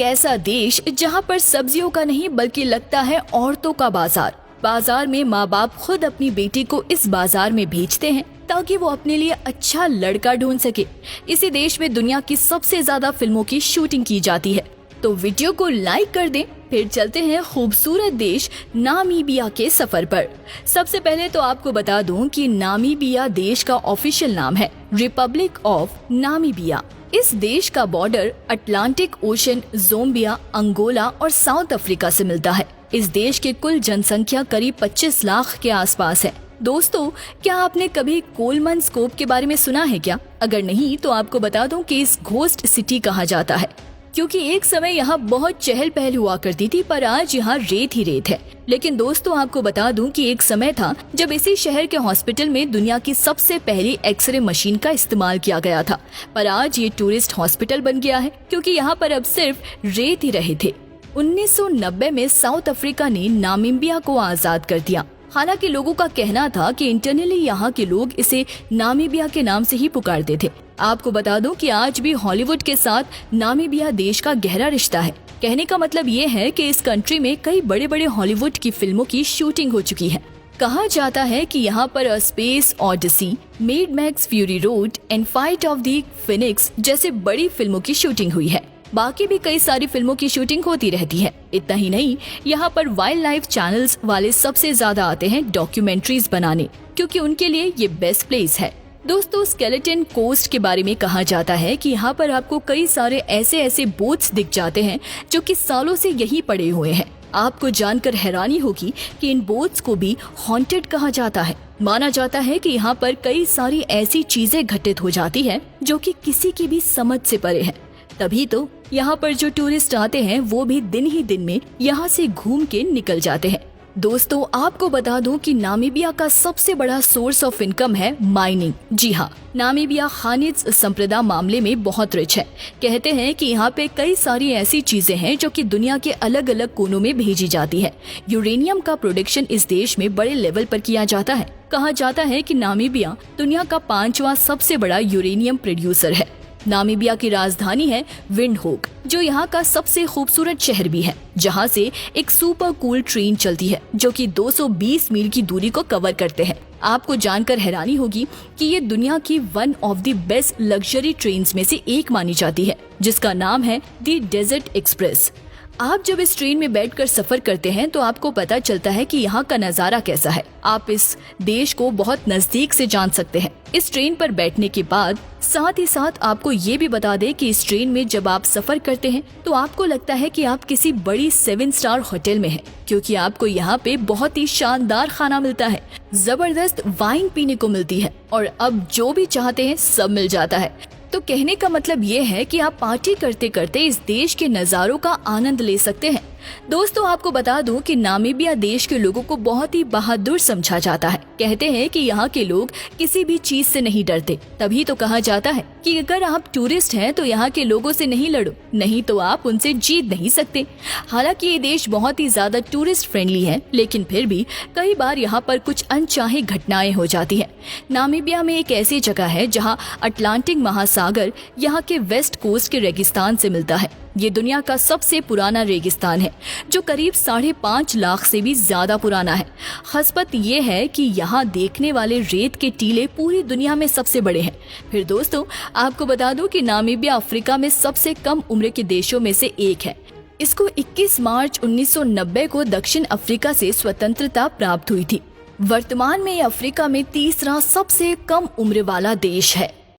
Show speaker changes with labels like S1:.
S1: एक ऐसा देश जहां पर सब्जियों का नहीं बल्कि लगता है औरतों का बाजार। बाजार में माँ बाप खुद अपनी बेटी को इस बाजार में भेजते हैं ताकि वो अपने लिए अच्छा लड़का ढूंढ सके। इसी देश में दुनिया की सबसे ज्यादा फिल्मों की शूटिंग की जाती है। तो वीडियो को लाइक कर दें, फिर चलते हैं खूबसूरत देश नामीबिया के सफर पर। सबसे पहले तो आपको बता दूं कि नामीबिया देश का ऑफिशियल नाम है रिपब्लिक ऑफ नामीबिया। इस देश का border Atlantic Ocean, Zambia, Angola और साउथ अफ्रीका से मिलता है। इस देश की कुल जनसंख्या करीब 25 लाख के आसपास है। दोस्तों, क्या आपने कभी कोलमन स्कोप के बारे में सुना है क्या? अगर नहीं तो आपको बता दूं कि इस घोस्ट सिटी कहा जाता है, क्योंकि एक समय यहाँ बहुत चहल पहल हुआ करती थी, पर आज यहाँ रेत ही रेत है। लेकिन दोस्तों, आपको बता दूं कि एक समय था जब इसी शहर के हॉस्पिटल में दुनिया की सबसे पहली एक्सरे मशीन का इस्तेमाल किया गया था, पर आज ये टूरिस्ट हॉस्पिटल बन गया है क्योंकि यहाँ पर अब सिर्फ रेत ही रहे थे। 1990 में साउथ अफ्रीका ने नामीबिया को आजाद कर दिया। हालांकि लोगों का कहना था कि इंटरनली यहाँ के लोग इसे नामीबिया के नाम से ही पुकारते थे। आपको बता दूं कि आज भी हॉलीवुड के साथ नामीबिया देश का गहरा रिश्ता है। कहने का मतलब ये है कि इस कंट्री में कई बड़े बड़े हॉलीवुड की फिल्मों की शूटिंग हो चुकी है। कहा जाता है कि यहाँ पर a space Odyssey, made max fury road and fight of the Phoenix जैसे बड़ी फिल्मों की शूटिंग हुई है। बाकी भी कई सारी फिल्मों की शूटिंग होती रहती है। इतना ही नहीं, यहाँ पर वाइल्ड लाइफ चैनल्स वाले सबसे ज्यादा आते हैं डॉक्यूमेंट्रीज बनाने, क्योंकि उनके लिए ये बेस्ट प्लेस है। दोस्तों, स्केलेटन कोस्ट के बारे में कहा जाता है कि यहाँ पर आपको कई सारे ऐसे बोट्स दिख जाते हैं जो कि सालों से यहीं पड़े हुए हैं। आपको जानकर हैरानी होगी कि इन बोट्स को भी हॉन्टेड कहा जाता है। माना जाता है कि यहाँ पर कई सारी ऐसी चीजें घटित हो जाती है जो कि किसी की भी समझ से परे है। तभी तो यहाँ पर जो टूरिस्ट आते हैं वो भी दिन ही दिन में यहाँ से घूम के निकल जाते हैं। दोस्तों, आपको बता दूं कि नामीबिया का सबसे बड़ा सोर्स ऑफ इनकम है माइनिंग। जी हाँ, नामीबिया खनिज संपदा मामले में बहुत रिच है। कहते हैं कि यहाँ पे कई सारी ऐसी चीजें हैं जो कि दुनिया के अलग अलग कोनों में भेजी जाती है। यूरेनियम का प्रोडक्शन इस देश में बड़े लेवल पर किया जाता है। कहा जाता है कि नामीबिया दुनिया का 5वां सबसे बड़ा यूरेनियम प्रोड्यूसर है। नामीबिया की राजधानी है विंडहोक, जो यहाँ का सबसे खूबसूरत शहर भी है, जहाँ से एक सुपर कूल ट्रेन चलती है जो कि 220 मील की दूरी को कवर करते हैं। आपको जानकर हैरानी होगी कि ये दुनिया की one of the best luxury trains में से एक मानी जाती है, जिसका नाम है द डेजर्ट एक्सप्रेस। आप जब इस ट्रेन में बैठकर सफर करते हैं तो आपको पता चलता है कि यहाँ का नजारा कैसा है। आप इस देश को बहुत नजदीक से जान सकते हैं इस ट्रेन पर बैठने के बाद। साथ ही साथ आपको ये भी बता दें कि इस ट्रेन में जब आप सफर करते हैं तो आपको लगता है कि आप किसी बड़ी 7 स्टार होटल में हैं, क्योंकि आपको यहाँ पे बहुत ही शानदार खाना मिलता है, जबरदस्त वाइन पीने को मिलती है और अब जो भी चाहते हैं सब मिल जाता है। तो कहने का मतलब ये है कि आप पार्टी करते करते इस देश के नज़ारों का आनंद ले सकते हैं। दोस्तों, आपको बता दूं कि नामीबिया देश के लोगों को बहुत ही बहादुर समझा जाता है। कहते हैं कि यहाँ के लोग किसी भी चीज से नहीं डरते। तभी तो कहा जाता है कि अगर आप टूरिस्ट हैं तो यहाँ के लोगों से नहीं लड़ो, नहीं तो आप उनसे जीत नहीं सकते। हालांकि ये देश बहुत ही ज्यादा टूरिस्ट फ्रेंडली है, लेकिन फिर भी कई बार यहाँ पर कुछ अनचाही घटनाएं हो जाती है। नामीबिया में एक ऐसी जगह है जहाँ अटलांटिक महासागर यहाँ के वेस्ट कोस्ट के रेगिस्तान से मिलता है। ये दुनिया का सबसे पुराना रेगिस्तान है जो करीब 5.5 लाख से भी ज्यादा पुराना है। खासियत ये है कि यहाँ देखने वाले रेत के टीले पूरी दुनिया में सबसे बड़े हैं। फिर दोस्तों, आपको बता दूं कि नामीबिया अफ्रीका में सबसे कम उम्र के देशों में से एक है। इसको 21 मार्च 1990 को दक्षिण अफ्रीका से स्वतंत्रता प्राप्त हुई थी। वर्तमान में अफ्रीका में तीसरा सबसे कम उम्र वाला देश है।